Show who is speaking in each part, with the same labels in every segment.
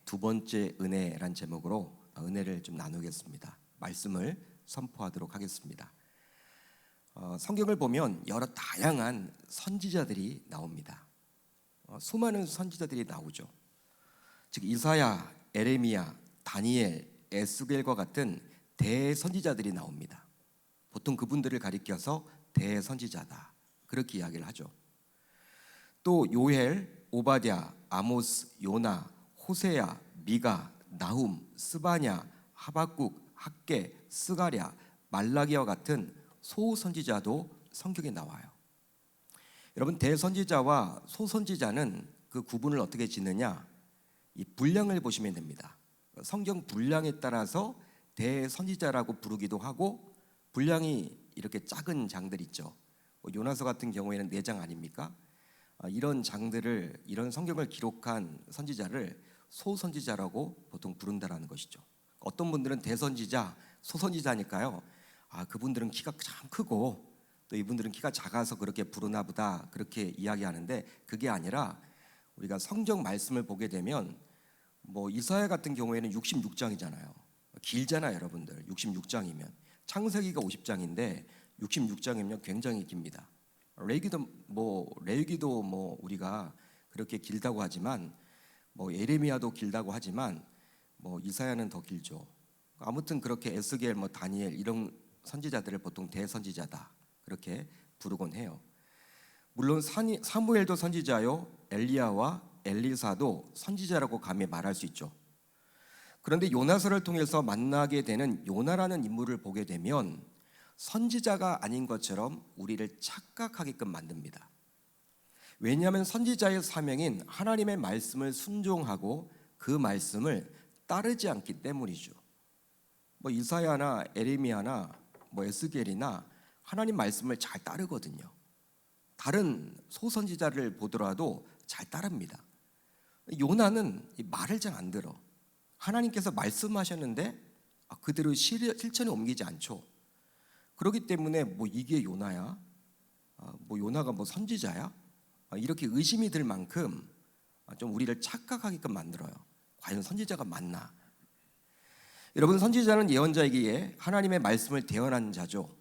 Speaker 1: 두 번째 은혜란 제목으로 은혜를 좀 나누겠습니다. 말씀을 선포하도록 하겠습니다. 성경을 보면 여러 다양한 선지자들이 나옵니다. 수많은 선지자들이 나오죠. 즉 이사야, 에레미야, 다니엘, 에스겔과 같은 대선지자들이 나옵니다. 보통 그분들을 가리켜서 대선지자다 그렇게 이야기를 하죠. 또 요엘, 오바댜, 아모스, 요나, 호세야, 미가, 나훔, 스바냐, 하박국, 학개, 스가랴, 말라기와 같은 소선지자도 성경에 나와요. 여러분, 대선지자와 소선지자는 그 구분을 어떻게 짓느냐? 이 분량을 보시면 됩니다. 성경 분량에 따라서 대선지자라고 부르기도 하고, 분량이 이렇게 작은 장들 있죠. 요나서 같은 경우에는 4장 아닙니까? 이런 장들을, 이런 성경을 기록한 선지자를 소선지자라고 보통 부른다라는 것이죠. 어떤 분들은 대선지자, 소선지자니까요, 그분들은 키가 참 크고 또 이분들은 키가 작아서 그렇게 부르나 보다 그렇게 이야기하는데, 그게 아니라 우리가 성경 말씀을 보게 되면 이사야 같은 경우에는 66장이잖아요. 길잖아요, 여러분들. 66장이면 창세기가 50장인데 66장이면 굉장히 깁니다. 레위기도 우리가 그렇게 길다고 하지만, 예레미야도 길다고 하지만 이사야는 더 길죠. 아무튼 그렇게 에스겔, 다니엘 이런 선지자들을 보통 대선지자다 그렇게 부르곤 해요. 물론 사무엘도 선지자요, 엘리야와 엘리사도 선지자라고 감히 말할 수 있죠. 그런데 요나서를 통해서 만나게 되는 요나라는 인물을 보게 되면 선지자가 아닌 것처럼 우리를 착각하게끔 만듭니다. 왜냐하면 선지자의 사명인 하나님의 말씀을 순종하고 그 말씀을 따르지 않기 때문이죠. 이사야나 에레미야나 에스겔이나 하나님 말씀을 잘 따르거든요. 다른 소선지자를 보더라도 잘 따릅니다. 요나는 말을 잘 안 들어. 하나님께서 말씀하셨는데 그대로 실천에 옮기지 않죠. 그렇기 때문에 이게 요나야? 요나가 선지자야? 이렇게 의심이 들 만큼 좀 우리를 착각하게끔 만들어요. 과연 선지자가 맞나? 여러분, 선지자는 예언자이기에 하나님의 말씀을 대언하는 자죠.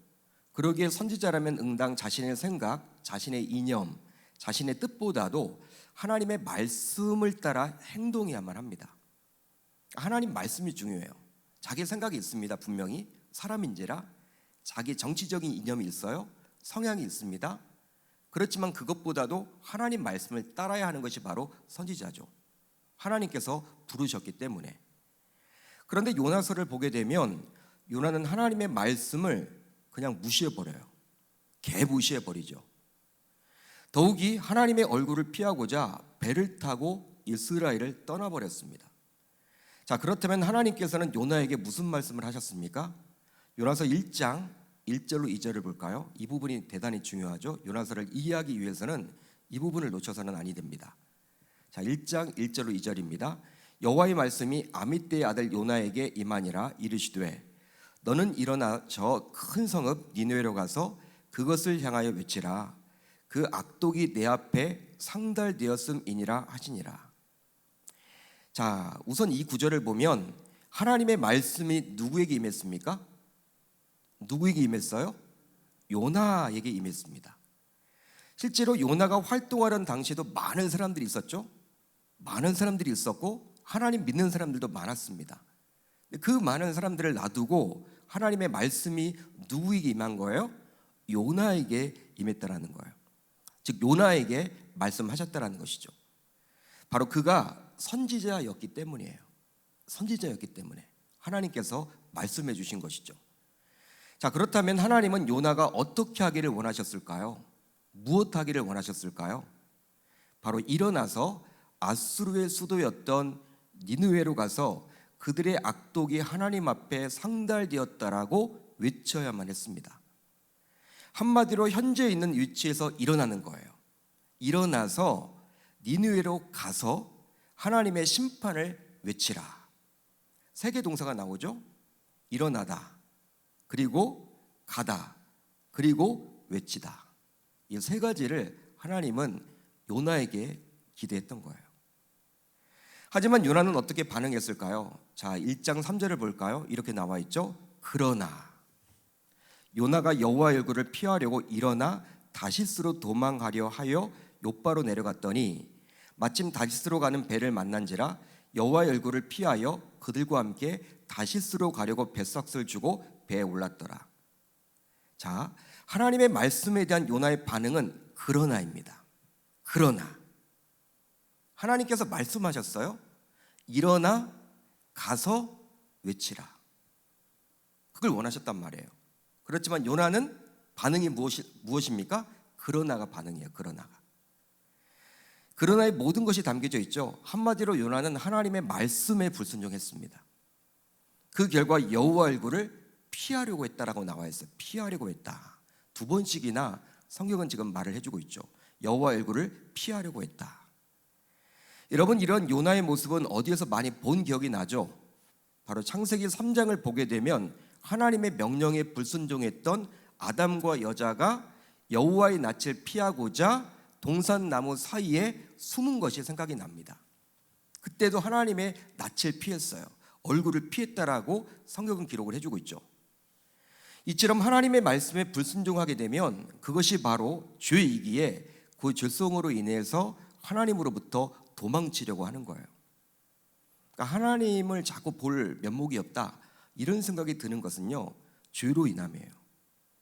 Speaker 1: 그러기에 선지자라면 응당 자신의 생각, 자신의 이념, 자신의 뜻보다도 하나님의 말씀을 따라 행동해야만 합니다. 하나님 말씀이 중요해요. 자기 생각이 있습니다. 분명히 사람인지라 자기 정치적인 이념이 있어요. 성향이 있습니다. 그렇지만 그것보다도 하나님 말씀을 따라야 하는 것이 바로 선지자죠. 하나님께서 부르셨기 때문에. 그런데 요나서를 보게 되면 요나는 하나님의 말씀을 그냥 무시해버려요. 개무시해버리죠. 더욱이 하나님의 얼굴을 피하고자 배를 타고 이스라엘을 떠나버렸습니다. 자, 그렇다면 하나님께서는 요나에게 무슨 말씀을 하셨습니까? 요나서 1장 1절로 2절을 볼까요? 이 부분이 대단히 중요하죠. 요나서를 이해하기 위해서는 이 부분을 놓쳐서는 아니 됩니다. 자, 1장 1절로 2절입니다. 여호와의 말씀이 아미떼의 아들 요나에게 임하니라. 이르시되 너는 일어나 저 큰 성읍 니느웨로 가서 그것을 향하여 외치라. 그 악독이 내 앞에 상달되었음이니라 하시니라. 자, 우선 이 구절을 보면 하나님의 말씀이 누구에게 임했습니까? 누구에게 임했어요? 요나에게 임했습니다. 실제로 요나가 활동하던 당시에도 많은 사람들이 있었죠. 많은 사람들이 있었고 하나님 믿는 사람들도 많았습니다. 그 많은 사람들을 놔두고 하나님의 말씀이 누구에게 임한 거예요? 요나에게 임했다라는 거예요. 즉 요나에게 말씀하셨다라는 것이죠. 바로 그가 선지자였기 때문이에요. 선지자였기 때문에 하나님께서 말씀해 주신 것이죠. 자, 그렇다면 하나님은 요나가 어떻게 하기를 원하셨을까요? 무엇 하기를 원하셨을까요? 바로 일어나서 아수르의 수도였던 니느웨로 가서 그들의 악독이 하나님 앞에 상달되었다라고 외쳐야만 했습니다. 한마디로 현재 있는 위치에서 일어나는 거예요. 일어나서 니느웨로 가서 하나님의 심판을 외치라. 3개 동사가 나오죠. 일어나다, 그리고 가다, 그리고 외치다. 이 3가지를 하나님은 요나에게 기대했던 거예요. 하지만 요나는 어떻게 반응했을까요? 자, 1장 3절을 볼까요? 이렇게 나와 있죠. 그러나 요나가 여호와의 얼굴을 피하려고 일어나 다시스로 도망하려 하여 욥바로 내려갔더니 마침 다시스로 가는 배를 만난지라 여호와의 얼굴을 피하여 그들과 함께 다시스로 가려고 뱃삭을 주고 배에 올랐더라. 자, 하나님의 말씀에 대한 요나의 반응은 그러나입니다. 그러나 하나님께서 말씀하셨어요. 일어나 가서 외치라. 그걸 원하셨단 말이에요. 그렇지만 요나는 반응이 무엇입니까? 그러나가 반응이에요. 그러나의 모든 것이 담겨져 있죠. 한마디로 요나는 하나님의 말씀에 불순종했습니다. 그 결과 여호와 얼굴을 피하려고 했다라고 나와 있어요. 피하려고 했다. 두 번씩이나 성경은 지금 말을 해주고 있죠. 여호와 얼굴을 피하려고 했다. 여러분, 이런 요나의 모습은 어디에서 많이 본 기억이 나죠? 바로 창세기 3장을 보게 되면 하나님의 명령에 불순종했던 아담과 여자가 여호와의 낯을 피하고자 동산나무 사이에 숨은 것이 생각이 납니다. 그때도 하나님의 낯을 피했어요. 얼굴을 피했다라고 성경은 기록을 해주고 있죠. 이처럼 하나님의 말씀에 불순종하게 되면 그것이 바로 죄이기에 그 죄성으로 인해서 하나님으로부터 도망치려고 하는 거예요. 그러니까 하나님을 자꾸 볼 면목이 없다, 이런 생각이 드는 것은요, 죄로 인함이에요.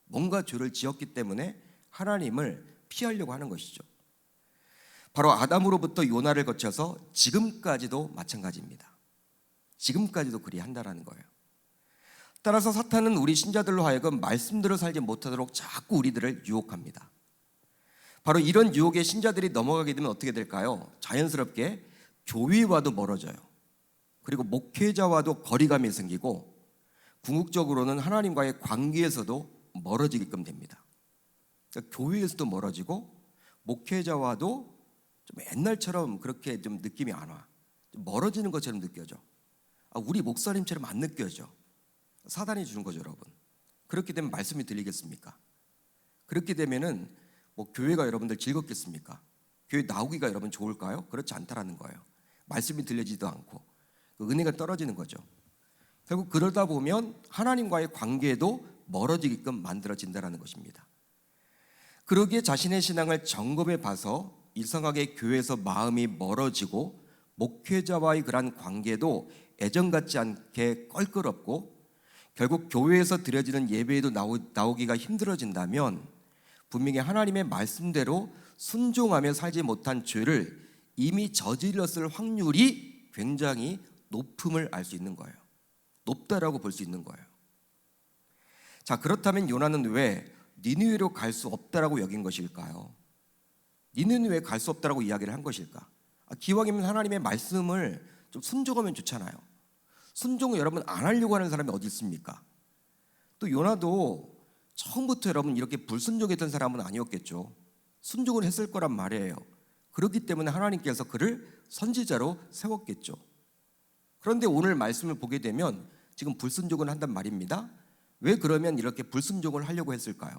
Speaker 1: 뭔가 죄를 지었기 때문에 하나님을 피하려고 하는 것이죠. 바로 아담으로부터 요나를 거쳐서 지금까지도 마찬가지입니다. 지금까지도 그리한다라는 거예요. 따라서 사탄은 우리 신자들로 하여금 말씀대로 살지 못하도록 자꾸 우리들을 유혹합니다. 바로 이런 유혹에 신자들이 넘어가게 되면 어떻게 될까요? 자연스럽게 교회와도 멀어져요. 그리고 목회자와도 거리감이 생기고 궁극적으로는 하나님과의 관계에서도 멀어지게끔 됩니다. 그러니까 교회에서도 멀어지고 목회자와도 좀 옛날처럼 그렇게 좀 느낌이 안 와. 좀 멀어지는 것처럼 느껴져. 우리 목사님처럼 안 느껴져. 사단이 주는 거죠, 여러분. 그렇게 되면 말씀이 들리겠습니까? 그렇게 되면은 뭐 교회가 여러분들 즐겁겠습니까? 교회 나오기가 여러분 좋을까요? 그렇지 않다라는 거예요. 말씀이 들려지지도 않고 그 은혜가 떨어지는 거죠. 결국 그러다 보면 하나님과의 관계도 멀어지게끔 만들어진다는 것입니다. 그러기에 자신의 신앙을 점검해 봐서 이상하게 교회에서 마음이 멀어지고 목회자와의 그러한 관계도 애정 같지 않게 껄끄럽고 결국 교회에서 드려지는 예배에도 나오기가 힘들어진다면 분명히 하나님의 말씀대로 순종하며 살지 못한 죄를 이미 저질렀을 확률이 굉장히 높음을 알 수 있는 거예요. 높다라고 볼 수 있는 거예요. 자, 그렇다면 요나는 왜 니느웨로 갈 수 없다라고 여긴 것일까요? 니느웨에 갈 수 없다라고 이야기를 한 것일까? 기왕이면 하나님의 말씀을 좀 순종하면 좋잖아요. 순종을 여러분 안 하려고 하는 사람이 어디 있습니까? 또 요나도 처음부터 여러분 이렇게 불순종했던 사람은 아니었겠죠. 순종을 했을 거란 말이에요. 그렇기 때문에 하나님께서 그를 선지자로 세웠겠죠. 그런데 오늘 말씀을 보게 되면 지금 불순종을 한단 말입니다. 왜 그러면 이렇게 불순종을 하려고 했을까요?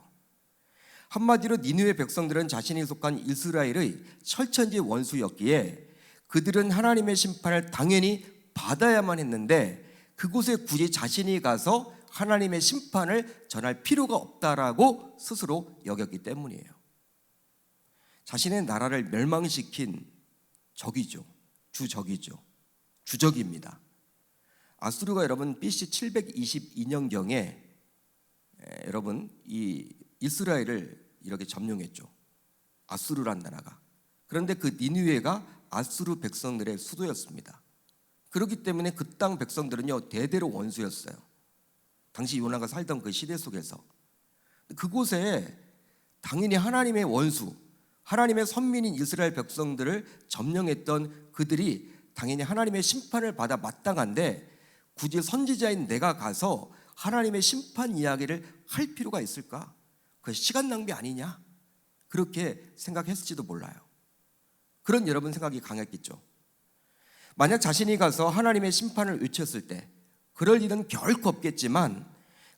Speaker 1: 한마디로 니느웨 백성들은 자신이 속한 이스라엘의 철천지 원수였기에 그들은 하나님의 심판을 당연히 받아야만 했는데 그곳에 굳이 자신이 가서 하나님의 심판을 전할 필요가 없다라고 스스로 여겼기 때문이에요. 자신의 나라를 멸망시킨 적이죠. 주적이죠. 주적입니다. 아수르가 여러분 BC 722년경에 여러분 이 이스라엘을 이렇게 점령했죠. 아수르란 나라가. 그런데 그 니느웨가 아수르 백성들의 수도였습니다. 그렇기 때문에 그 땅 백성들은요 대대로 원수였어요. 당시 요나가 살던 그 시대 속에서 그곳에 당연히 하나님의 원수, 하나님의 선민인 이스라엘 백성들을 점령했던 그들이 당연히 하나님의 심판을 받아 마땅한데 굳이 선지자인 내가 가서 하나님의 심판 이야기를 할 필요가 있을까? 그 시간 낭비 아니냐? 그렇게 생각했을지도 몰라요. 그런 여러분 생각이 강했겠죠. 만약 자신이 가서 하나님의 심판을 외쳤을 때 그럴 일은 결코 없겠지만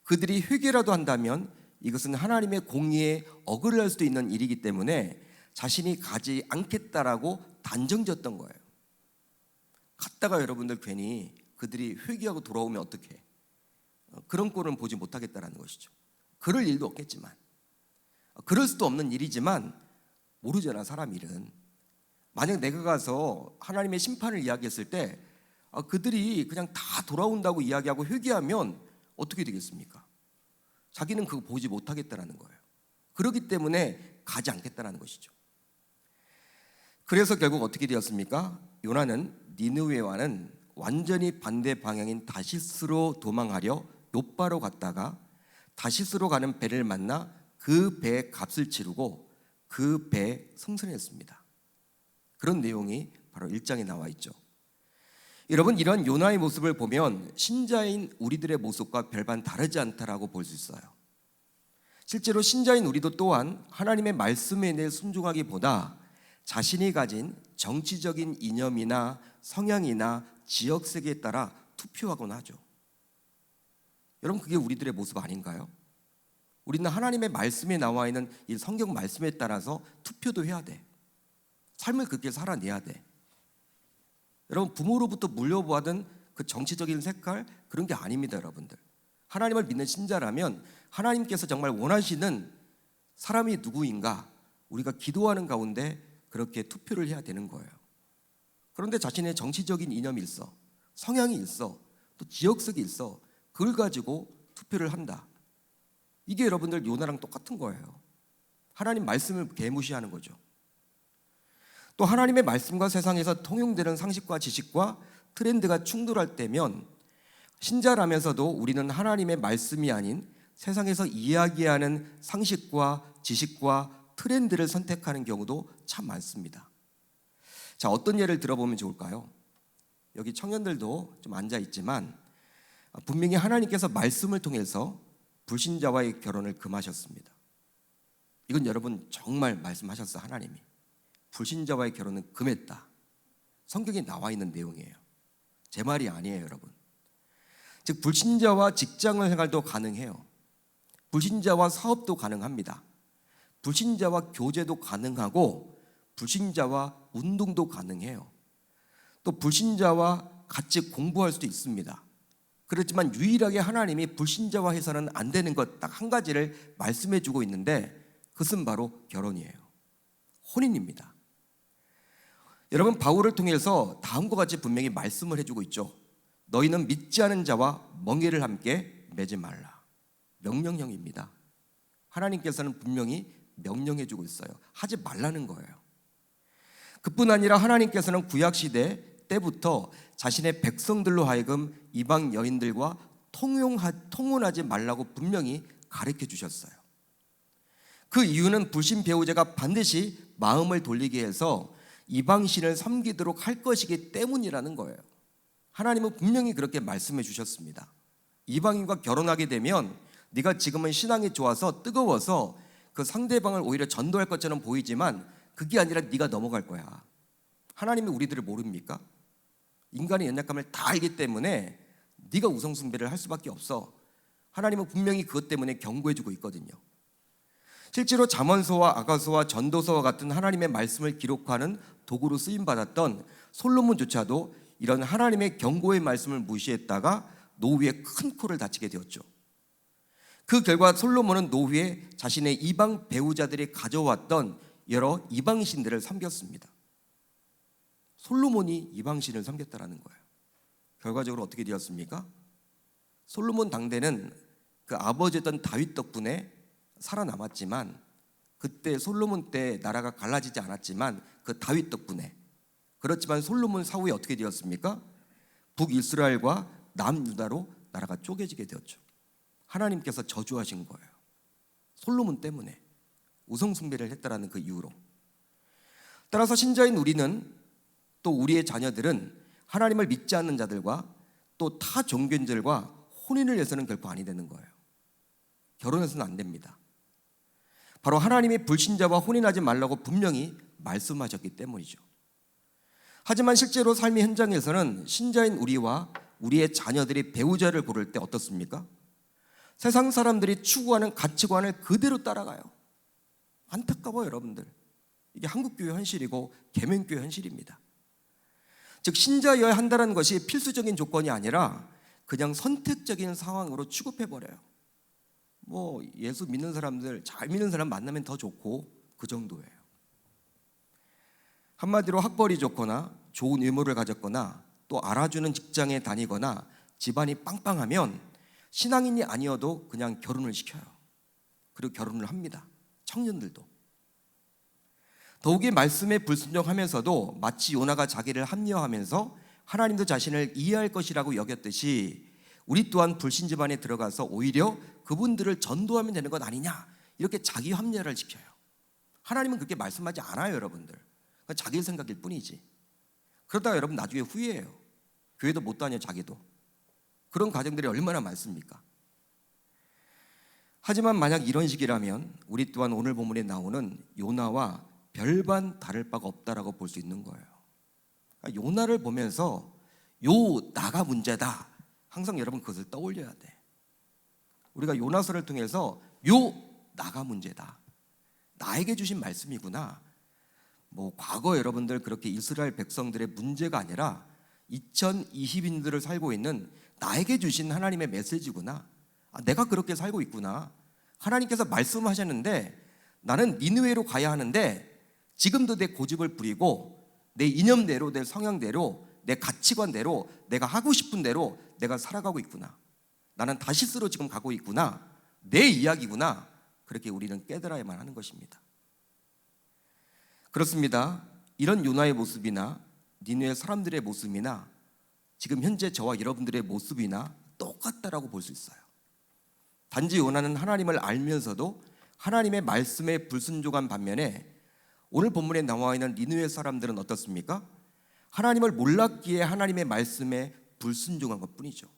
Speaker 1: 그들이 회개라도 한다면 이것은 하나님의 공의에 어긋날 수도 있는 일이기 때문에 자신이 가지 않겠다라고 단정졌던 거예요. 갔다가 여러분들 괜히 그들이 회개하고 돌아오면 어떡해? 그런 꼴은 보지 못하겠다라는 것이죠. 그럴 일도 없겠지만, 그럴 수도 없는 일이지만 모르잖아, 사람 일은. 만약 내가 가서 하나님의 심판을 이야기했을 때 그들이 그냥 다 돌아온다고 이야기하고 회개하면 어떻게 되겠습니까? 자기는 그거 보지 못하겠다라는 거예요. 그렇기 때문에 가지 않겠다라는 것이죠. 그래서 결국 어떻게 되었습니까? 요나는 니느웨와는 완전히 반대 방향인 다시스로 도망하려 욥바로 갔다가 다시스로 가는 배를 만나 그 배의 값을 치르고 그 배에 승선했습니다. 그런 내용이 바로 1장에 나와 있죠. 여러분, 이런 요나의 모습을 보면 신자인 우리들의 모습과 별반 다르지 않다라고 볼 수 있어요. 실제로 신자인 우리도 또한 하나님의 말씀에 대해 순종하기보다 자신이 가진 정치적인 이념이나 성향이나 지역색에 따라 투표하곤 하죠. 여러분, 그게 우리들의 모습 아닌가요? 우리는 하나님의 말씀에 나와 있는 이 성경 말씀에 따라서 투표도 해야 돼. 삶을 그렇게 살아내야 돼. 여러분, 부모로부터 물려받은 그 정치적인 색깔, 그런 게 아닙니다, 여러분들. 하나님을 믿는 신자라면 하나님께서 정말 원하시는 사람이 누구인가 우리가 기도하는 가운데 그렇게 투표를 해야 되는 거예요. 그런데 자신의 정치적인 이념이 있어, 성향이 있어, 또 지역색이 있어, 그걸 가지고 투표를 한다. 이게 여러분들 요나랑 똑같은 거예요. 하나님 말씀을 개무시하는 거죠. 또 하나님의 말씀과 세상에서 통용되는 상식과 지식과 트렌드가 충돌할 때면 신자라면서도 우리는 하나님의 말씀이 아닌 세상에서 이야기하는 상식과 지식과 트렌드를 선택하는 경우도 참 많습니다. 자, 어떤 예를 들어보면 좋을까요? 여기 청년들도 좀 앉아 있지만 분명히 하나님께서 말씀을 통해서 불신자와의 결혼을 금하셨습니다. 이건 여러분 정말 말씀하셨어, 하나님이. 불신자와의 결혼은 금했다. 성경에 나와 있는 내용이에요. 제 말이 아니에요, 여러분. 즉 불신자와 직장 생활도 가능해요. 불신자와 사업도 가능합니다. 불신자와 교제도 가능하고 불신자와 운동도 가능해요. 또 불신자와 같이 공부할 수도 있습니다. 그렇지만 유일하게 하나님이 불신자와 해서는 안 되는 것 딱 한 가지를 말씀해 주고 있는데 그것은 바로 결혼이에요. 혼인입니다. 여러분, 바울을 통해서 다음과 같이 분명히 말씀을 해주고 있죠. 너희는 믿지 않은 자와 멍에를 함께 매지 말라. 명령형입니다. 하나님께서는 분명히 명령해주고 있어요. 하지 말라는 거예요. 그뿐 아니라 하나님께서는 구약시대 때부터 자신의 백성들로 하여금 이방 여인들과 통혼하지 말라고 분명히 가르쳐 주셨어요. 그 이유는 불신 배우자가 반드시 마음을 돌리게 해서 이방신을 섬기도록 할 것이기 때문이라는 거예요. 하나님은 분명히 그렇게 말씀해 주셨습니다. 이방인과 결혼하게 되면 네가 지금은 신앙이 좋아서 뜨거워서 그 상대방을 오히려 전도할 것처럼 보이지만 그게 아니라 네가 넘어갈 거야. 하나님이 우리들을 모릅니까? 인간의 연약함을 다 알기 때문에 네가 우상숭배를 할 수밖에 없어. 하나님은 분명히 그것 때문에 경고해주고 있거든요. 실제로 잠언서와 아가서와 전도서와 같은 하나님의 말씀을 기록하는 도구로 쓰임받았던 솔로몬조차도 이런 하나님의 경고의 말씀을 무시했다가 노후에 큰 코를 다치게 되었죠. 그 결과 솔로몬은 노후에 자신의 이방 배우자들이 가져왔던 여러 이방신들을 섬겼습니다. 솔로몬이 이방신을 섬겼다라는 거예요. 결과적으로 어떻게 되었습니까? 솔로몬 당대는 그 아버지였던 다윗 덕분에 살아남았지만 그때 솔로몬 때 나라가 갈라지지 않았지만 그 다윗 덕분에, 그렇지만 솔로몬 사후에 어떻게 되었습니까? 북이스라엘과 남유다로 나라가 쪼개지게 되었죠. 하나님께서 저주하신 거예요. 솔로몬 때문에 우상숭배를 했다라는 그 이유로. 따라서 신자인 우리는 또 우리의 자녀들은 하나님을 믿지 않는 자들과 또 타 종교인들과 혼인을 해서는 결코 아니 되는 거예요. 결혼해서는 안 됩니다. 바로 하나님이 불신자와 혼인하지 말라고 분명히 말씀하셨기 때문이죠. 하지만 실제로 삶의 현장에서는 신자인 우리와 우리의 자녀들이 배우자를 고를 때 어떻습니까? 세상 사람들이 추구하는 가치관을 그대로 따라가요. 안타까워요, 여러분들. 이게 한국교회 현실이고 계명교회 현실입니다. 즉 신자여야 한다는 것이 필수적인 조건이 아니라 그냥 선택적인 상황으로 취급해버려요. 뭐 예수 믿는 사람들, 잘 믿는 사람 만나면 더 좋고 그 정도예요. 한마디로 학벌이 좋거나 좋은 외모를 가졌거나 또 알아주는 직장에 다니거나 집안이 빵빵하면 신앙인이 아니어도 그냥 결혼을 시켜요. 그리고 결혼을 합니다. 청년들도. 더욱이 말씀에 불순종하면서도 마치 요나가 자기를 합리화하면서 하나님도 자신을 이해할 것이라고 여겼듯이 우리 또한 불신 집안에 들어가서 오히려 그분들을 전도하면 되는 것 아니냐, 이렇게 자기 합리화를 시켜요. 하나님은 그렇게 말씀하지 않아요, 여러분들. 그건 자기 생각일 뿐이지. 그러다가 여러분 나중에 후회해요. 교회도 못 다녀, 자기도. 그런 가정들이 얼마나 많습니까? 하지만 만약 이런 식이라면 우리 또한 오늘 본문에 나오는 요나와 별반 다를 바가 없다라고 볼 수 있는 거예요. 요나를 보면서 요 나가 문제다, 항상 여러분 그것을 떠올려야 돼. 우리가 요나서를 통해서 요 나가 문제다, 나에게 주신 말씀이구나. 뭐 과거 여러분들 그렇게 이스라엘 백성들의 문제가 아니라 2020인들을 살고 있는 나에게 주신 하나님의 메시지구나. 내가 그렇게 살고 있구나. 하나님께서 말씀하셨는데 나는 니느웨로 가야 하는데 지금도 내 고집을 부리고 내 이념대로, 내 성향대로, 내 가치관대로, 내가 하고 싶은 대로 내가 살아가고 있구나. 나는 다시스로 지금 가고 있구나. 내 이야기구나. 그렇게 우리는 깨달아야만 하는 것입니다. 그렇습니다. 이런 요나의 모습이나 니느웨 사람들의 모습이나 지금 현재 저와 여러분들의 모습이나 똑같다라고 볼 수 있어요. 단지 요나는 하나님을 알면서도 하나님의 말씀에 불순종한 반면에 오늘 본문에 나와 있는 니느웨 사람들은 어떻습니까? 하나님을 몰랐기에 하나님의 말씀에 불순종한 것뿐이죠.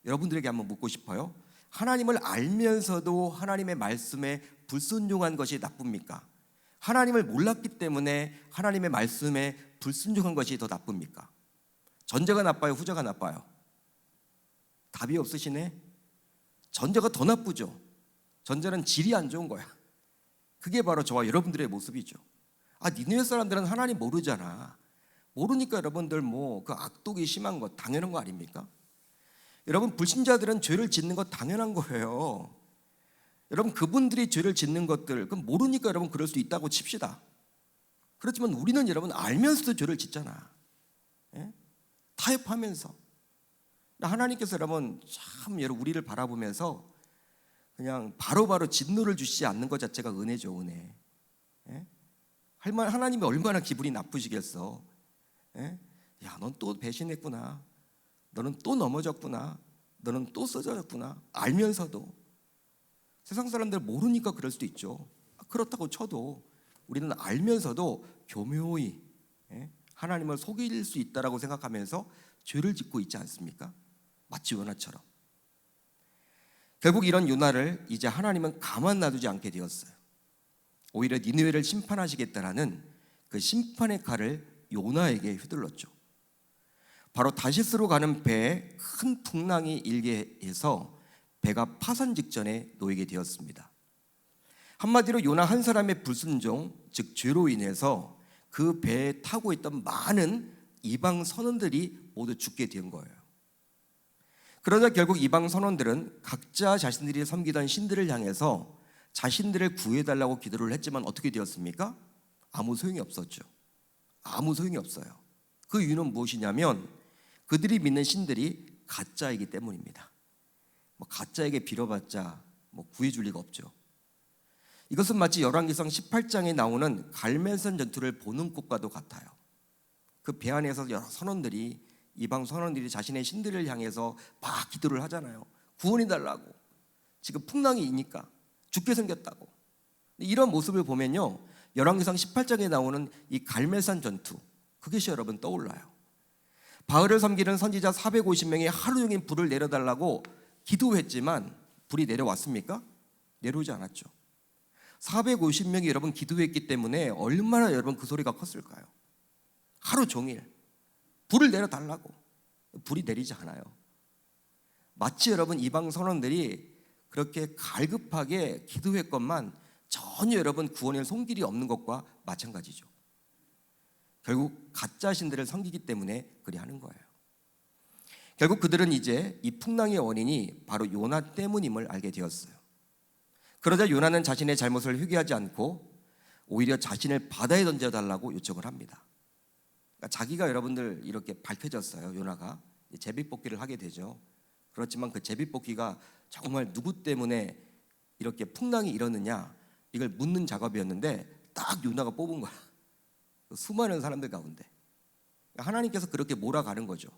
Speaker 1: 여러분들에게 한번 묻고 싶어요. 하나님을 알면서도 하나님의 말씀에 불순종한 것이 나쁩니까? 하나님을 몰랐기 때문에 하나님의 말씀에 불순종한 것이 더 나쁩니까? 전자가 나빠요, 후자가 나빠요? 답이 없으시네. 전자가 더 나쁘죠. 전자는 질이 안 좋은 거야. 그게 바로 저와 여러분들의 모습이죠. 니느웨 사람들은 하나님 모르잖아. 모르니까 여러분들 뭐 그 악독이 심한 거 당연한 거 아닙니까? 여러분 불신자들은 죄를 짓는 거 당연한 거예요. 여러분 그분들이 죄를 짓는 것들 그럼 모르니까 여러분 그럴 수 있다고 칩시다. 그렇지만 우리는 여러분 알면서도 죄를 짓잖아. 예? 타협하면서. 하나님께서 여러분 참 우리를 바라보면서 그냥 바로바로 진노를 주시지 않는 것 자체가 은혜죠, 은혜. 예? 하나님이 얼마나 기분이 나쁘시겠어. 예? 야, 넌 또 배신했구나. 너는 또 넘어졌구나. 너는 또 쓰러졌구나. 알면서도. 세상 사람들 모르니까 그럴 수도 있죠. 그렇다고 쳐도 우리는 알면서도 교묘히 하나님을 속일 수 있다라고 생각하면서 죄를 짓고 있지 않습니까? 마치 요나처럼. 결국 이런 요나를 이제 하나님은 가만 놔두지 않게 되었어요. 오히려 니느웨를 심판하시겠다라는 그 심판의 칼을 요나에게 휘둘렀죠. 바로 다시스로 가는 배에 큰 풍랑이 일게 해서 배가 파산 직전에 놓이게 되었습니다. 한마디로 요나 한 사람의 불순종, 즉 죄로 인해서 그 배에 타고 있던 많은 이방 선원들이 모두 죽게 된 거예요. 그러자 결국 이방 선원들은 각자 자신들이 섬기던 신들을 향해서 자신들을 구해달라고 기도를 했지만 어떻게 되었습니까? 아무 소용이 없었죠. 아무 소용이 없어요. 그 이유는 무엇이냐면 그들이 믿는 신들이 가짜이기 때문입니다. 가짜에게 빌어봤자 구해줄 리가 없죠. 이것은 마치 열왕기상 18장에 나오는 갈멜산 전투를 보는 것과도 같아요. 그 배 안에서 여러 선원들이, 이방 선원들이 자신의 신들을 향해서 막 기도를 하잖아요. 구원해달라고. 지금 풍랑이 이니까 죽게 생겼다고. 이런 모습을 보면요, 열왕기상 18장에 나오는 이 갈멜산 전투, 그것이 여러분 떠올라요. 바알을 섬기는 선지자 450명이 하루 종일 불을 내려달라고 기도했지만 불이 내려왔습니까? 내려오지 않았죠. 450명이 여러분 기도했기 때문에 얼마나 여러분 그 소리가 컸을까요? 하루 종일 불을 내려달라고. 불이 내리지 않아요. 마치 여러분 이방 선원들이 그렇게 갈급하게 기도했건만 전혀 여러분 구원의 손길이 없는 것과 마찬가지죠. 결국 가짜 신들을 섬기기 때문에 그리 하는 거예요. 결국 그들은 이제 이 풍랑의 원인이 바로 요나 때문임을 알게 되었어요. 그러자 요나는 자신의 잘못을 회개하지 않고 오히려 자신을 바다에 던져달라고 요청을 합니다. 그러니까 자기가 여러분들 이렇게 밝혀졌어요. 요나가 제비뽑기를 하게 되죠. 그렇지만 그 제비뽑기가 정말 누구 때문에 이렇게 풍랑이 일어느냐 이걸 묻는 작업이었는데 딱 요나가 뽑은 거야. 수많은 사람들 가운데 하나님께서 그렇게 몰아가는 거죠.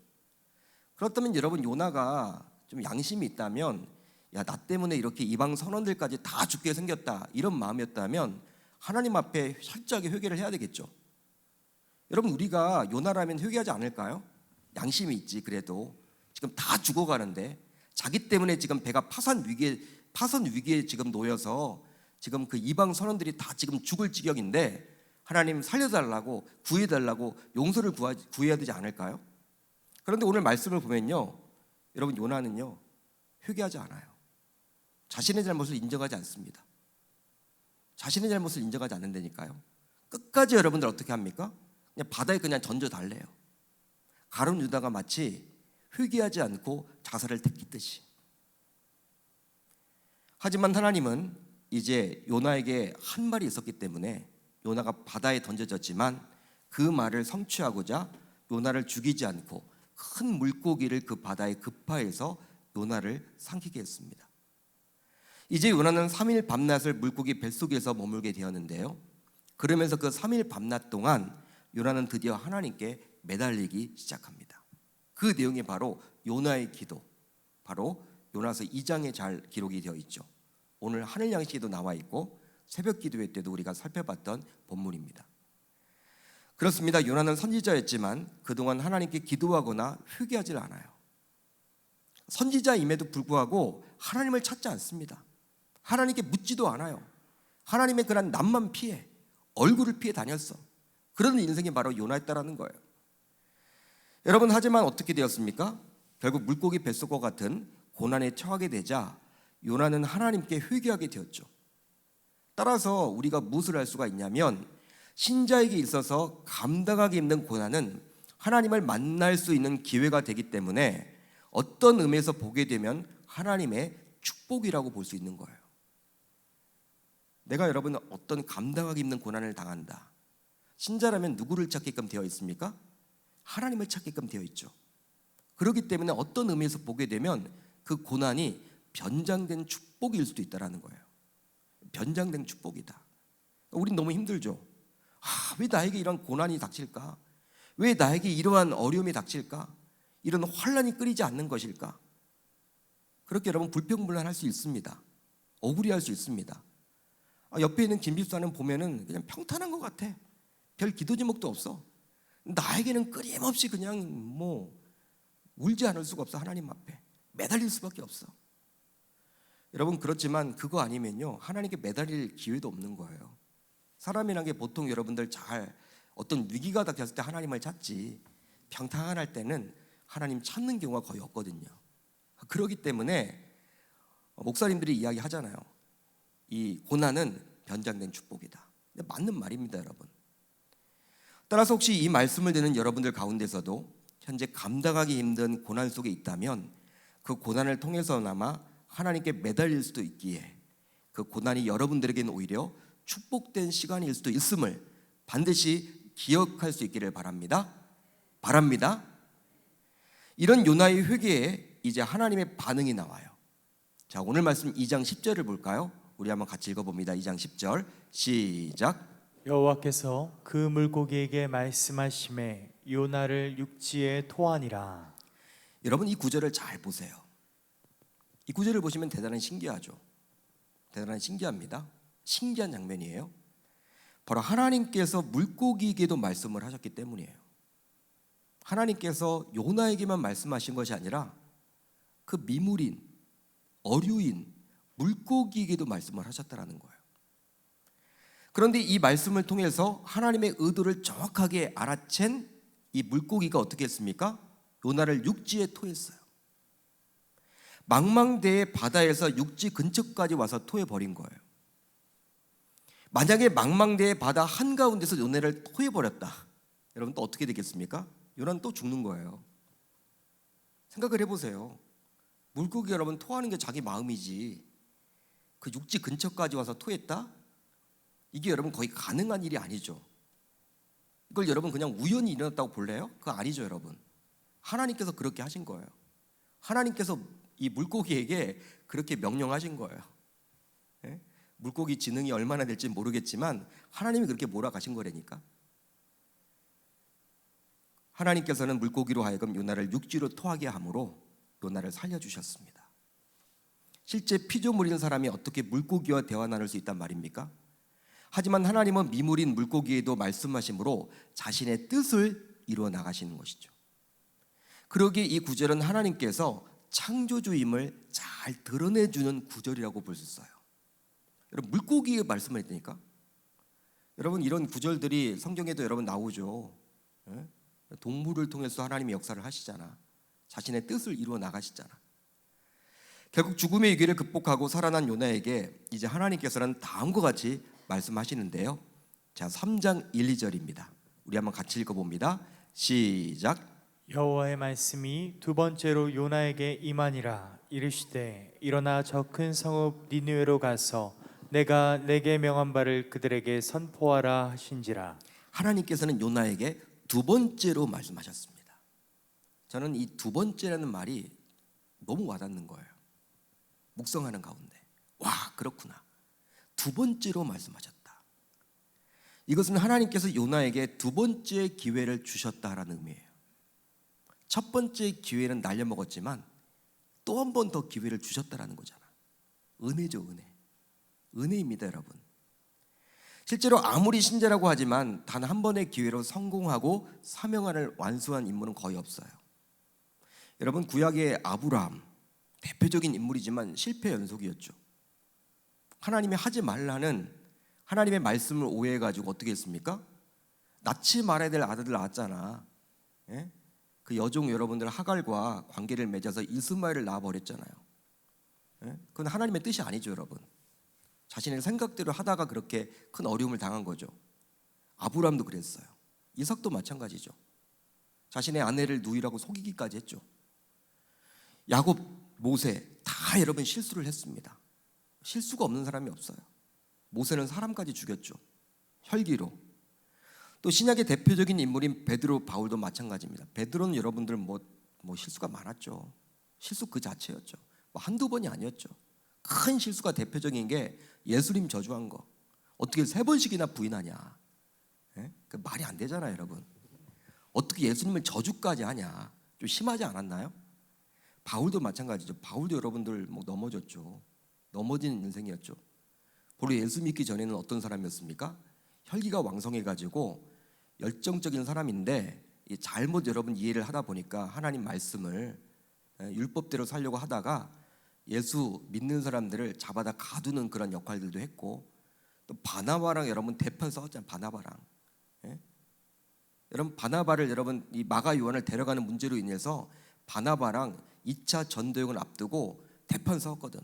Speaker 1: 그렇다면 여러분 요나가 좀 양심이 있다면 야, 나 때문에 이렇게 이방 선원들까지 다 죽게 생겼다 이런 마음이었다면 하나님 앞에 철저하게 회개를 해야 되겠죠. 여러분 우리가 요나라면 회개하지 않을까요? 양심이 있지. 그래도 지금 다 죽어가는데 자기 때문에 지금 배가 파산 위기에 지금 놓여서 지금 그 이방 선원들이 다 지금 죽을 지경인데 하나님 살려달라고 구해달라고 용서를 구해야 되지 않을까요? 그런데 오늘 말씀을 보면요, 여러분 요나는요 회개하지 않아요. 자신의 잘못을 인정하지 않습니다. 자신의 잘못을 인정하지 않는다니까요. 끝까지 여러분들 어떻게 합니까? 그냥 바다에 그냥 던져달래요. 가룟 유다가 마치 회개하지 않고 자살을 택했듯이. 하지만 하나님은 이제 요나에게 한 말이 있었기 때문에 요나가 바다에 던져졌지만 그 말을 성취하고자 요나를 죽이지 않고 큰 물고기를 그 바다에 급파해서 요나를 삼키게 했습니다. 이제 요나는 3일 밤낮을 물고기 뱃속에서 머물게 되었는데요. 그러면서 그 3일 밤낮 동안 요나는 드디어 하나님께 매달리기 시작합니다. 그 내용이 바로 요나의 기도, 바로 요나서 2장에 잘 기록이 되어 있죠. 오늘 하늘 양식에도 나와 있고 새벽 기도회 때도 우리가 살펴봤던 본문입니다. 그렇습니다. 요나는 선지자였지만 그동안 하나님께 기도하거나 회개하지 않아요. 선지자임에도 불구하고 하나님을 찾지 않습니다. 하나님께 묻지도 않아요. 하나님의 그런 남만 피해 얼굴을 피해 다녔어. 그런 인생이 바로 요나였다라는 거예요. 여러분, 하지만 어떻게 되었습니까? 결국 물고기 뱃속과 같은 고난에 처하게 되자 요나는 하나님께 회개하게 되었죠. 따라서 우리가 무엇을 할 수가 있냐면 신자에게 있어서 감당하기 힘든 고난은 하나님을 만날 수 있는 기회가 되기 때문에 어떤 의미에서 보게 되면 하나님의 축복이라고 볼 수 있는 거예요. 내가 여러분 어떤 감당하기 힘든 고난을 당한다. 신자라면 누구를 찾게끔 되어 있습니까? 하나님을 찾게끔 되어 있죠. 그렇기 때문에 어떤 의미에서 보게 되면 그 고난이 변장된 축복일 수도 있다는 거예요. 변장된 축복이다. 우린 너무 힘들죠. 왜 나에게 이런 고난이 닥칠까? 왜 나에게 이러한 어려움이 닥칠까? 이런 환난이 끊이지 않는 것일까? 그렇게 여러분 불평불만할 수 있습니다. 억울해할 수 있습니다. 옆에 있는 김 집사는 보면은 그냥 평탄한 것 같아. 별 기도 제목도 없어. 나에게는 끊임없이 그냥 울지 않을 수가 없어. 하나님 앞에 매달릴 수밖에 없어. 여러분, 그렇지만 그거 아니면요 하나님께 매달릴 기회도 없는 거예요. 사람이란 게 보통 여러분들 잘 어떤 위기가 닥쳤을 때 하나님을 찾지 평탄할 때는 하나님 찾는 경우가 거의 없거든요. 그렇기 때문에 목사님들이 이야기하잖아요. 이 고난은 변장된 축복이다. 맞는 말입니다, 여러분. 따라서 혹시 이 말씀을 듣는 여러분들 가운데서도 현재 감당하기 힘든 고난 속에 있다면 그 고난을 통해서나마 하나님께 매달릴 수도 있기에 그 고난이 여러분들에게는 오히려 축복된 시간일 수도 있음을 반드시 기억할 수 있기를 바랍니다. 이런 요나의 회개에 이제 하나님의 반응이 나와요. 자, 오늘 말씀 2장 10절을 볼까요? 우리 한번 같이 읽어봅니다. 2장 10절 시작.
Speaker 2: 여호와께서 그 물고기에게 말씀하시매 요나를 육지에 토하니라.
Speaker 1: 여러분, 이 구절을 잘 보세요. 이 구절을 보시면 대단히 신기하죠. 대단히 신기합니다. 신기한 장면이에요. 바로 하나님께서 물고기에게도 말씀을 하셨기 때문이에요. 하나님께서 요나에게만 말씀하신 것이 아니라 그 미물인, 어류인 물고기에게도 말씀을 하셨다는 거예요. 그런데 이 말씀을 통해서 하나님의 의도를 정확하게 알아챈 이 물고기가 어떻게 했습니까? 요나를 육지에 토했어요. 망망대해 바다에서 육지 근처까지 와서 토해버린 거예요. 만약에 망망대해 바다 한가운데서 요나를 토해버렸다. 여러분 또 어떻게 되겠습니까? 요나는 또 죽는 거예요. 생각을 해보세요. 물고기 여러분 토하는 게 자기 마음이지 그 육지 근처까지 와서 토했다? 이게 여러분 거의 가능한 일이 아니죠. 이걸 여러분 그냥 우연히 일어났다고 볼래요? 그거 아니죠 여러분. 하나님께서 그렇게 하신 거예요. 하나님께서 이 물고기에게 그렇게 명령하신 거예요. 예? 물고기 지능이 얼마나 될지 모르겠지만 하나님이 그렇게 몰아가신 거라니까. 하나님께서는 물고기로 하여금 요나를 육지로 토하게 함으로 요나를 살려주셨습니다. 실제 피조물인 사람이 어떻게 물고기와 대화 나눌 수 있단 말입니까? 하지만 하나님은 미물인 물고기에도 말씀하심으로 자신의 뜻을 이루어 나가시는 것이죠. 그러기에 이 구절은 하나님께서 창조주임을 잘 드러내주는 구절이라고 볼 수 있어요. 여러분 물고기의 말씀을 했다니까. 여러분 이런 구절들이 성경에도 여러분 나오죠. 예? 동물을 통해서 하나님의 역사를 하시잖아. 자신의 뜻을 이루어 나가시잖아. 결국 죽음의 위기를 극복하고 살아난 요나에게 이제 하나님께서는 다음과 같이 말씀하시는데요. 자, 3장 1, 2절입니다. 우리 한번 같이 읽어봅니다. 시작.
Speaker 2: 여호와의 말씀이 두 번째로 요나에게 임하니라. 이르시되 일어나 저 큰 성읍 니느웨로 가서 내가 내게 명한 바를 그들에게 선포하라 하신지라.
Speaker 1: 하나님께서는 요나에게 두 번째로 말씀하셨습니다. 저는 이 두 번째라는 말이 너무 와닿는 거예요. 묵상하는 가운데 와 그렇구나. 두 번째로 말씀하셨다. 이것은 하나님께서 요나에게 두 번째 기회를 주셨다라는 의미예요. 첫 번째 기회는 날려먹었지만 또 한 번 더 기회를 주셨다라는 거잖아. 은혜죠, 은혜. 은혜입니다, 여러분. 실제로 아무리 신자라고 하지만 단 한 번의 기회로 성공하고 사명을 완수한 인물은 거의 없어요. 여러분 구약의 아브라함 대표적인 인물이지만 실패 연속이었죠. 하나님이 하지 말라는 하나님의 말씀을 오해해가지고 어떻게 했습니까? 낳지 말아야 될 아들을 낳았잖아. 예? 그 여종 여러분들 하갈과 관계를 맺어서 이스마엘을 낳아버렸잖아요. 예? 그건 하나님의 뜻이 아니죠 여러분. 자신의 생각대로 하다가 그렇게 큰 어려움을 당한 거죠. 아브라함도 그랬어요. 이삭도 마찬가지죠. 자신의 아내를 누이라고 속이기까지 했죠. 야곱, 모세 다 여러분 실수를 했습니다. 실수가 없는 사람이 없어요. 모세는 사람까지 죽였죠. 혈기로. 또 신약의 대표적인 인물인 베드로, 바울도 마찬가지입니다. 베드로는 여러분들 뭐 실수가 많았죠. 실수 그 자체였죠. 한두 번이 아니었죠. 큰 실수가 대표적인 게 예수님 저주한 거. 어떻게 3번씩이나 부인하냐. 예? 그 말이 안 되잖아요 여러분. 어떻게 예수님을 저주까지 하냐. 좀 심하지 않았나요? 바울도 마찬가지죠. 바울도 여러분들 넘어졌죠. 넘어진 인생이었죠. 바로 예수 믿기 전에는 어떤 사람이었습니까? 혈기가 왕성해가지고 열정적인 사람인데 잘못 여러분 이해를 하다 보니까 하나님 말씀을 율법대로 살려고 하다가 예수 믿는 사람들을 잡아다 가두는 그런 역할들도 했고, 또 바나바랑 여러분 대편 싸웠잖아요. 바나바랑. 예? 여러분 바나바를 여러분 이 마가 요한을 데려가는 문제로 인해서 바나바랑 2차 전도여행을 앞두고 대편 싸웠거든.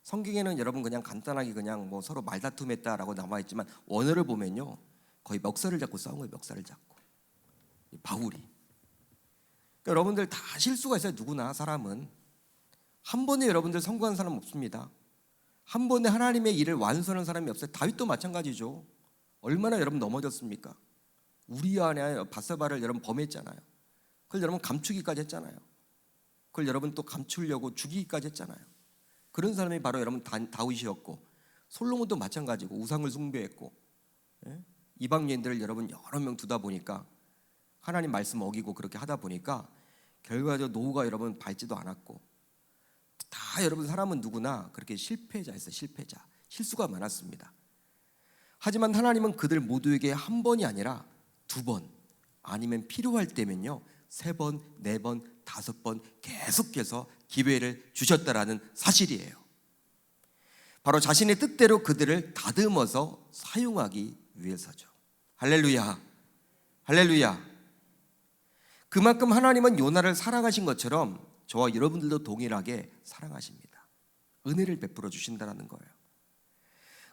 Speaker 1: 성경에는 여러분 그냥 간단하게 그냥 서로 말다툼했다라고 나와 있지만 원어를 보면요 거의 멱살을 잡고 싸운 거예요. 멱살을 잡고. 바울이. 그러니까 여러분들 다 실수가 있어요. 누구나 사람은. 한 번에 여러분들 성공한 사람 없습니다. 한 번에 하나님의 일을 완수하는 사람이 없어요. 다윗도 마찬가지죠. 얼마나 여러분 넘어졌습니까? 우리아 안에 바세바를 여러분 범했잖아요. 그걸 여러분 감추기까지 했잖아요. 그걸 여러분 또 감추려고 죽이기까지 했잖아요. 그런 사람이 바로 여러분 다윗이었고, 솔로몬도 마찬가지고 우상을 숭배했고, 예? 이방 여인들을 여러분 여러 명 두다 보니까 하나님 말씀 어기고 그렇게 하다 보니까 결과적으로 노후가 여러분 밝지도 않았고, 다 여러분 사람은 누구나 그렇게 실패자였어요. 실패자. 실수가 많았습니다. 하지만 하나님은 그들 모두에게 한 번이 아니라 2번, 아니면 필요할 때면요 3번, 4번, 5번 계속해서 기회를 주셨다라는 사실이에요. 바로 자신의 뜻대로 그들을 다듬어서 사용하기 위해서죠. 할렐루야, 할렐루야. 그만큼 하나님은 요나를 사랑하신 것처럼 저와 여러분들도 동일하게 사랑하십니다. 은혜를 베풀어 주신다는 거예요.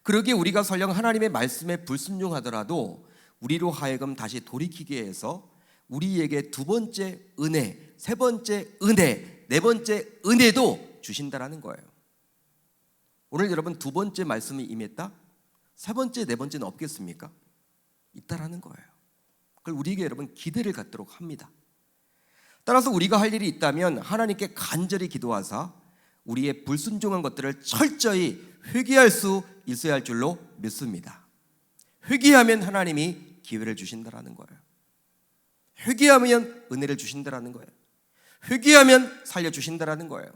Speaker 1: 그러기에 우리가 설령 하나님의 말씀에 불순종하더라도 우리로 하여금 다시 돌이키게 해서 우리에게 두 번째 은혜, 세 번째 은혜, 네 번째 은혜도 주신다라는 거예요. 오늘 여러분 두 번째 말씀이 임했다? 세 번째, 네 번째는 없겠습니까? 있다라는 거예요. 그걸 우리에게 여러분 기대를 갖도록 합니다. 따라서 우리가 할 일이 있다면 하나님께 간절히 기도하사 우리의 불순종한 것들을 철저히 회개할 수 있어야 할 줄로 믿습니다. 회개하면 하나님이 기회를 주신다라는 거예요. 회개하면 은혜를 주신다라는 거예요. 회개하면 살려주신다라는 거예요.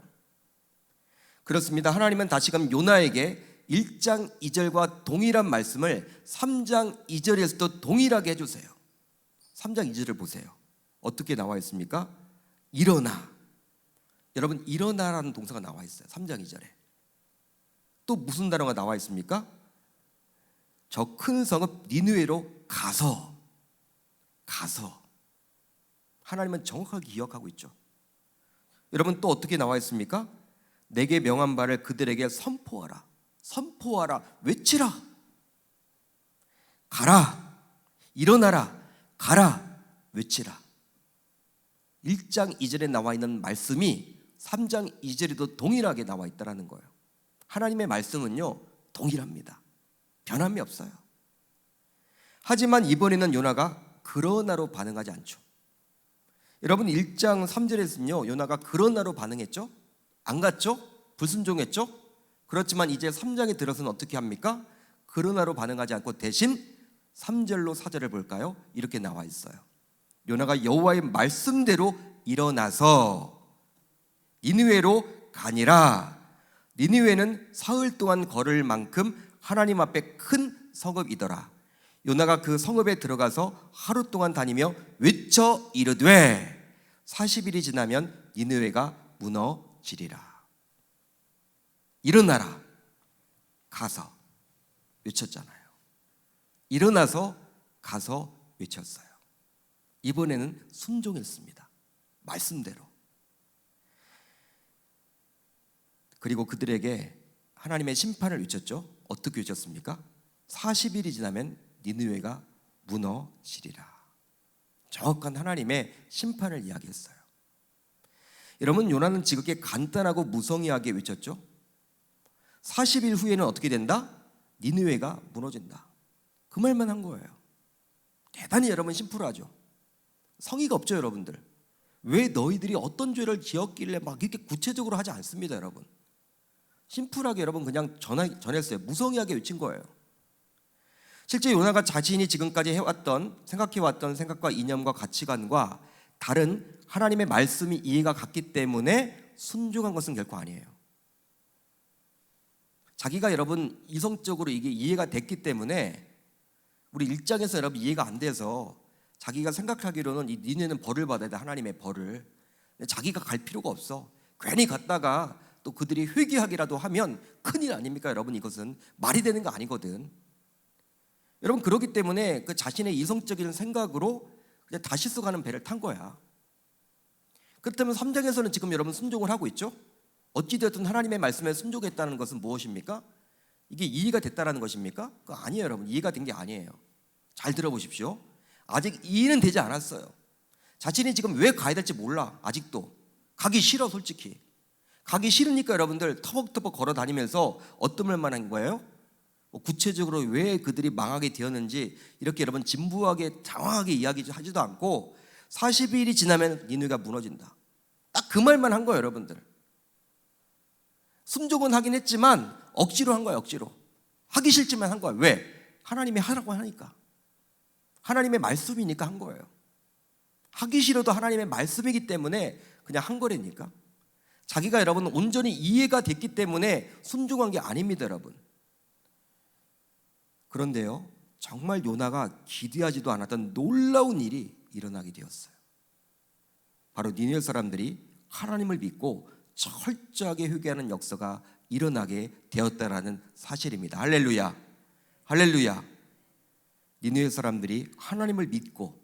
Speaker 1: 그렇습니다. 하나님은 다시금 요나에게 1장 2절과 동일한 말씀을 3장 2절에서도 동일하게 해주세요. 3장 2절을 보세요. 어떻게 나와 있습니까? 일어나. 여러분 일어나라는 동사가 나와 있어요. 3장 2절에. 또 무슨 단어가 나와 있습니까? 저 큰 성읍 니느웨로 가서. 하나님은 정확하게 기억하고 있죠. 여러분 또 어떻게 나와 있습니까? 내게 명한 바를 그들에게 선포하라. 외치라. 가라. 일어나라. 가라. 외치라. 1장 2절에 나와 있는 말씀이 3장 2절에도 동일하게 나와 있다는 거예요. 하나님의 말씀은요 동일합니다. 변함이 없어요. 하지만 이번에는 요나가 그러나로 반응하지 않죠. 여러분 1장 3절에서는요 요나가 그러나로 반응했죠? 안 갔죠? 불순종했죠? 그렇지만 이제 3장에 들어서는 어떻게 합니까? 그러나로 반응하지 않고 대신 3절로 4절을 볼까요? 이렇게 나와 있어요. 요나가 여호와의 말씀대로 일어나서 니느웨로 가니라. 니느웨는 사흘 동안 걸을 만큼 하나님 앞에 큰 성읍이더라. 요나가 그 성읍에 들어가서 하루 동안 다니며 외쳐 이르되 40일이 지나면 니느웨가 무너지리라. 일어나라. 가서 외쳤잖아요. 일어나서 가서 외쳤어요. 이번에는 순종했습니다. 말씀대로. 그리고 그들에게 하나님의 심판을 외쳤죠. 어떻게 외쳤습니까? 40일이 지나면 니느웨가 무너지리라. 정확한 하나님의 심판을 이야기했어요. 여러분 요나는 지극히 간단하고 무성의하게 외쳤죠. 40일 후에는 어떻게 된다? 니느웨가 무너진다. 그 말만 한 거예요. 대단히 여러분 심플하죠. 성의가 없죠 여러분들. 왜 너희들이 어떤 죄를 지었길래 막 이렇게 구체적으로 하지 않습니다 여러분. 심플하게 여러분 그냥 전했어요. 무성의하게 외친 거예요. 실제 요나가 자신이 지금까지 생각해왔던 생각과 이념과 가치관과 다른 하나님의 말씀이 이해가 갔기 때문에 순종한 것은 결코 아니에요. 자기가 여러분 이성적으로 이게 이해가 됐기 때문에 우리 1장에서 여러분 이해가 안 돼서 자기가 생각하기로는 이 니네는 벌을 받아야 돼. 하나님의 벌을. 자기가 갈 필요가 없어. 괜히 갔다가 또 그들이 회개하기라도 하면 큰일 아닙니까 여러분. 이것은 말이 되는 거 아니거든. 여러분 그렇기 때문에 그 자신의 이성적인 생각으로 그냥 다시스 가는 배를 탄 거야. 그렇다면 3장에서는 지금 여러분 순종을 하고 있죠. 어찌되었든 하나님의 말씀에 순종했다는 것은 무엇입니까? 이게 이해가 됐다는 것입니까? 그거 아니에요 여러분. 이해가 된 게 아니에요. 잘 들어보십시오. 아직 이해는 되지 않았어요. 자신이 지금 왜 가야 될지 몰라. 아직도 가기 싫어. 솔직히 가기 싫으니까 여러분들 터벅터벅 걸어 다니면서 어떤 말만 한 거예요? 구체적으로 왜 그들이 망하게 되었는지 이렇게 여러분 진부하게 장황하게 이야기하지도 않고 40일이 지나면 니느웨가 무너진다. 딱 그 말만 한 거예요 여러분들. 순종은 하긴 했지만 억지로 한 거예요. 억지로 하기 싫지만 한 거예요. 왜? 하나님이 하라고 하니까. 하나님의 말씀이니까 한 거예요. 하기 싫어도 하나님의 말씀이기 때문에 그냥 한 거라니까. 자기가 여러분 온전히 이해가 됐기 때문에 순종한 게 아닙니다 여러분. 그런데요 정말 요나가 기대하지도 않았던 놀라운 일이 일어나게 되었어요. 바로 니느웨 사람들이 하나님을 믿고 철저하게 회개하는 역사가 일어나게 되었다라는 사실입니다. 할렐루야. 할렐루야. 니느웨 사람들이 하나님을 믿고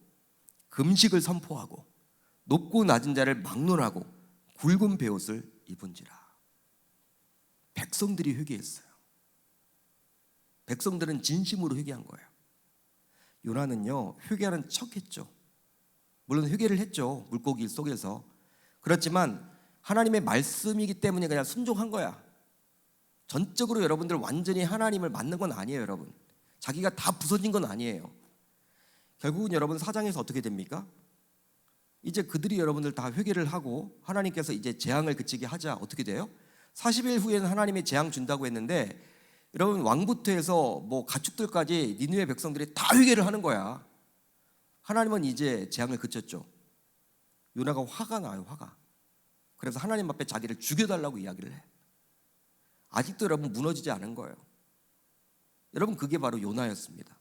Speaker 1: 금식을 선포하고 높고 낮은 자를 막론하고 굵은 베옷을 입은지라. 백성들이 회개했어요. 백성들은 진심으로 회개한 거예요. 요나는요 회개하는 척했죠. 물론 회개를 했죠. 물고기 속에서. 그렇지만 하나님의 말씀이기 때문에 그냥 순종한 거야. 전적으로 여러분들 완전히 하나님을 맞는 건 아니에요, 여러분. 자기가 다 부서진 건 아니에요. 결국은 여러분 4장에서 어떻게 됩니까? 이제 그들이 여러분들 다 회개를 하고 하나님께서 이제 재앙을 그치게 하자. 어떻게 돼요? 40일 후에는 하나님이 재앙 준다고 했는데 여러분 왕부터 해서 뭐 가축들까지 니느웨 백성들이 다 회개를 하는 거야. 하나님은 이제 재앙을 그쳤죠. 요나가 화가 나요, 화가. 그래서 하나님 앞에 자기를 죽여달라고 이야기를 해. 아직도 여러분 무너지지 않은 거예요. 여러분 그게 바로 요나였습니다.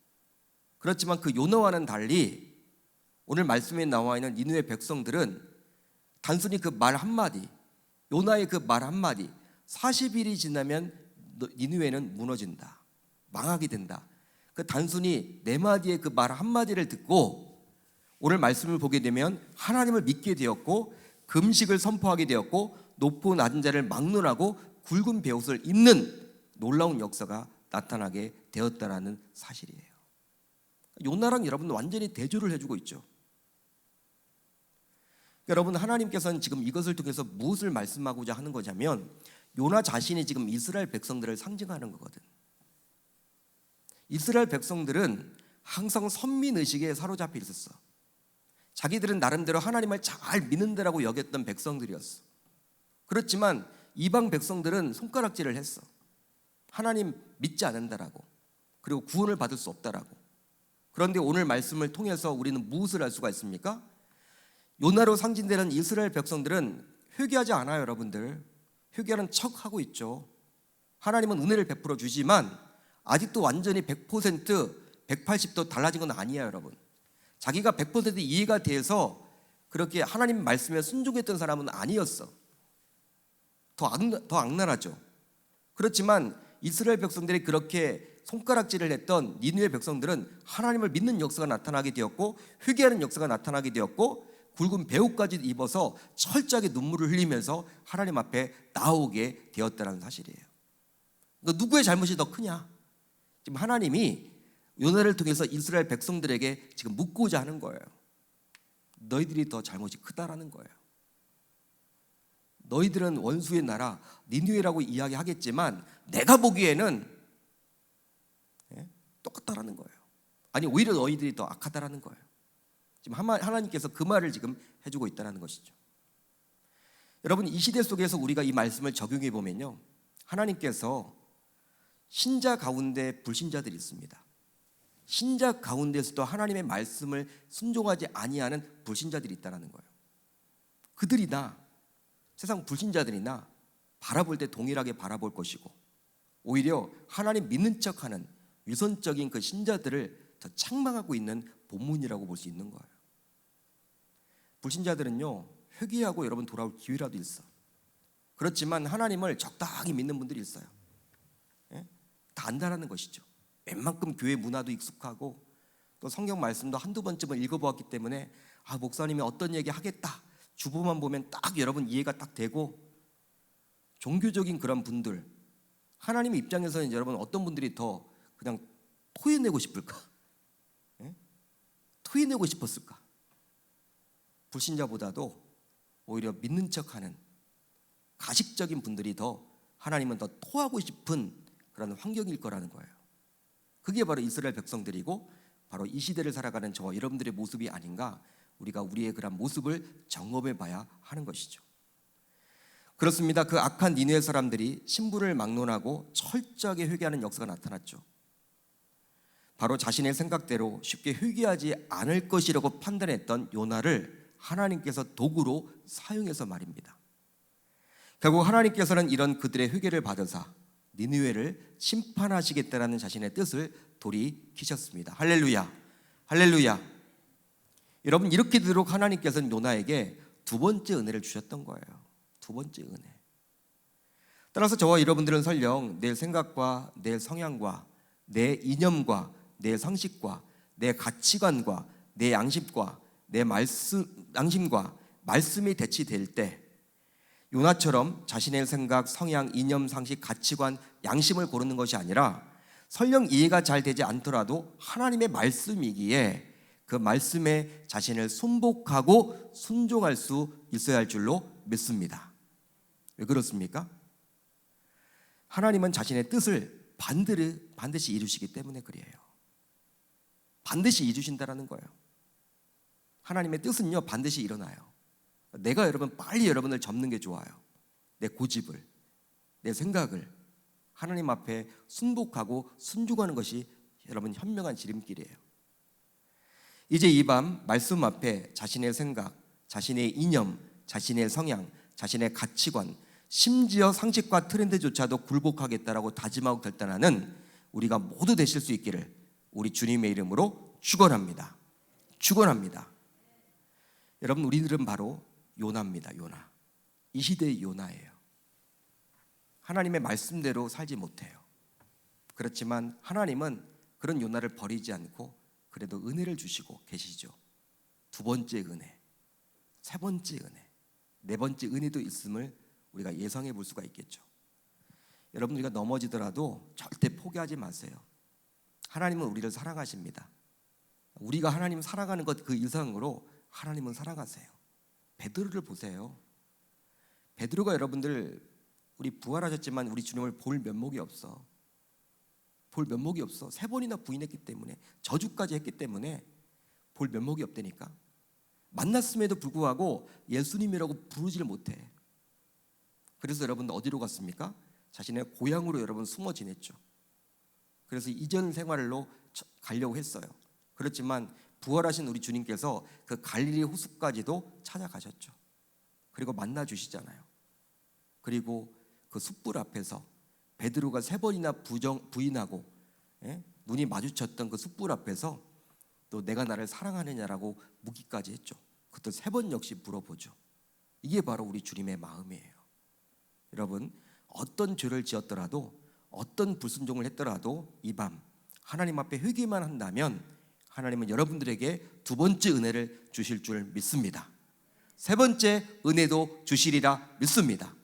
Speaker 1: 그렇지만 그 요나와는 달리 오늘 말씀에 나와 있는 니느웨 백성들은 단순히 그 말 한마디, 요나의 그 말 한마디, 40일이 지나면 니느웨는 무너진다, 망하게 된다, 그 단순히 네 마디의 그 말 한마디를 듣고 오늘 말씀을 보게 되면 하나님을 믿게 되었고 금식을 선포하게 되었고 높고 낮은 자를 막론하고 굵은 베옷을 입는 놀라운 역사가 나타나게 되었다라는 사실이에요. 요나랑 여러분 완전히 대조를 해주고 있죠. 여러분 하나님께서는 지금 이것을 통해서 무엇을 말씀하고자 하는 거냐면 요나 자신이 지금 이스라엘 백성들을 상징하는 거거든. 이스라엘 백성들은 항상 선민의식에 사로잡혀 있었어. 자기들은 나름대로 하나님을 잘 믿는다라고 여겼던 백성들이었어. 그렇지만 이방 백성들은 손가락질을 했어. 하나님 믿지 않는다라고, 그리고 구원을 받을 수 없다라고. 그런데 오늘 말씀을 통해서 우리는 무엇을 알 수가 있습니까? 요나로 상징되는 이스라엘 백성들은 회개하지 않아요, 여러분들. 회개하는 척하고 있죠. 하나님은 은혜를 베풀어 주지만 아직도 완전히 100%, 180도 달라진 건 아니에요, 여러분. 자기가 100% 이해가 돼서 그렇게 하나님 말씀에 순종했던 사람은 아니었어. 더 악랄하죠. 그렇지만 이스라엘 백성들이 그렇게 손가락질을 했던 니느웨 백성들은 하나님을 믿는 역사가 나타나게 되었고 회개하는 역사가 나타나게 되었고 굵은 베옷까지 입어서 철저하게 눈물을 흘리면서 하나님 앞에 나오게 되었다는 사실이에요. 그러니까 누구의 잘못이 더 크냐? 지금 하나님이 요나를 통해서 이스라엘 백성들에게 지금 묻고자 하는 거예요. 너희들이 더 잘못이 크다라는 거예요. 너희들은 원수의 나라 니느웨라고 이야기하겠지만 내가 보기에는 똑같다라는 거예요. 아니 오히려 너희들이 더 악하다라는 거예요. 지금 하나님께서 그 말을 지금 해주고 있다는 것이죠. 여러분 이 시대 속에서 우리가 이 말씀을 적용해 보면요, 하나님께서 신자 가운데 불신자들이 있습니다. 신자 가운데서도 하나님의 말씀을 순종하지 아니하는 불신자들이 있다는 거예요. 그들이나 세상 불신자들이나 바라볼 때 동일하게 바라볼 것이고 오히려 하나님 믿는 척하는 위선적인 그 신자들을 더 책망하고 있는 본문이라고 볼 수 있는 거예요. 불신자들은요 회개하고 여러분 돌아올 기회라도 있어. 그렇지만 하나님을 적당히 믿는 분들이 있어요. 다 안다라는 것이죠. 웬만큼 교회 문화도 익숙하고 또 성경 말씀도 한두 번쯤은 읽어보았기 때문에 목사님이 어떤 얘기 하겠다 주보만 보면 딱 여러분 이해가 딱 되고 종교적인 그런 분들, 하나님의 입장에서는 여러분 어떤 분들이 더 그냥 토해내고 싶을까? 토해내고 싶었을까? 불신자보다도 오히려 믿는 척하는 가식적인 분들이 더 하나님은 더 토하고 싶은 그런 환경일 거라는 거예요. 그게 바로 이스라엘 백성들이고 바로 이 시대를 살아가는 저와 여러분들의 모습이 아닌가, 우리가 우리의 그런 모습을 점검해 봐야 하는 것이죠. 그렇습니다. 그 악한 니느웨 사람들이 신부를 막론하고 철저하게 회개하는 역사가 나타났죠. 바로 자신의 생각대로 쉽게 회개하지 않을 것이라고 판단했던 요나를 하나님께서 도구로 사용해서 말입니다. 결국 하나님께서는 이런 그들의 회개를 받으사 니느웨를 심판하시겠다라는 자신의 뜻을 돌이키셨습니다. 할렐루야, 할렐루야. 여러분 이렇게 되도록 하나님께서는 요나에게 두 번째 은혜를 주셨던 거예요. 두 번째 은혜. 따라서 저와 여러분들은 설령 내 생각과 내 성향과 내 이념과 내 상식과 내 가치관과 내 양심과 내 양심과 말씀이 대치될 때 요나처럼 자신의 생각, 성향, 이념, 상식, 가치관, 양심을 고르는 것이 아니라 설령 이해가 잘 되지 않더라도 하나님의 말씀이기에 그 말씀에 자신을 순복하고 순종할 수 있어야 할 줄로 믿습니다. 왜 그렇습니까? 하나님은 자신의 뜻을 반드시 이루시기 때문에 그래요. 반드시 이루신다라는 거예요. 하나님의 뜻은요 반드시 일어나요. 내가 여러분 빨리 여러분을 접는 게 좋아요. 내 고집을, 내 생각을 하나님 앞에 순복하고 순종하는 것이 여러분 현명한 지름길이에요. 이제 이 밤 말씀 앞에 자신의 생각, 자신의 이념, 자신의 성향, 자신의 가치관, 심지어 상식과 트렌드조차도 굴복하겠다라고 다짐하고 결단하는 우리가 모두 되실 수 있기를 우리 주님의 이름으로 축원합니다. 축원합니다. 여러분 우리들은 바로 요나입니다. 요나. 이 시대의 요나예요. 하나님의 말씀대로 살지 못해요. 그렇지만 하나님은 그런 요나를 버리지 않고 그래도 은혜를 주시고 계시죠. 두 번째 은혜, 세 번째 은혜, 네 번째 은혜도 있음을 우리가 예상해 볼 수가 있겠죠. 여러분 우리가 넘어지더라도 절대 포기하지 마세요. 하나님은 우리를 사랑하십니다. 우리가 하나님 사랑하는 것 그 이상으로 하나님은 사랑하세요. 베드로를 보세요. 베드로가 여러분들 우리 부활하셨지만 우리 주님을 볼 면목이 없어. 볼 면목이 없어. 3번이나 부인했기 때문에, 저주까지 했기 때문에 볼 면목이 없다니까. 만났음에도 불구하고 예수님이라고 부르지를 못해. 그래서 여러분 어디로 갔습니까? 자신의 고향으로 여러분 숨어 지냈죠. 그래서 이전 생활로 가려고 했어요. 그렇지만 부활하신 우리 주님께서 그 갈릴리 호수까지도 찾아가셨죠. 그리고 만나 주시잖아요. 그리고 그 숯불 앞에서 베드로가 3번이나 부인하고 눈이 마주쳤던 그 숯불 앞에서 또 내가 나를 사랑하느냐라고 묻기까지 했죠. 그때 3번 역시 물어보죠. 이게 바로 우리 주님의 마음이에요. 여러분 어떤 죄를 지었더라도 어떤 불순종을 했더라도 이 밤 하나님 앞에 회개만 한다면 하나님은 여러분들에게 두 번째 은혜를 주실 줄 믿습니다. 세 번째 은혜도 주시리라 믿습니다.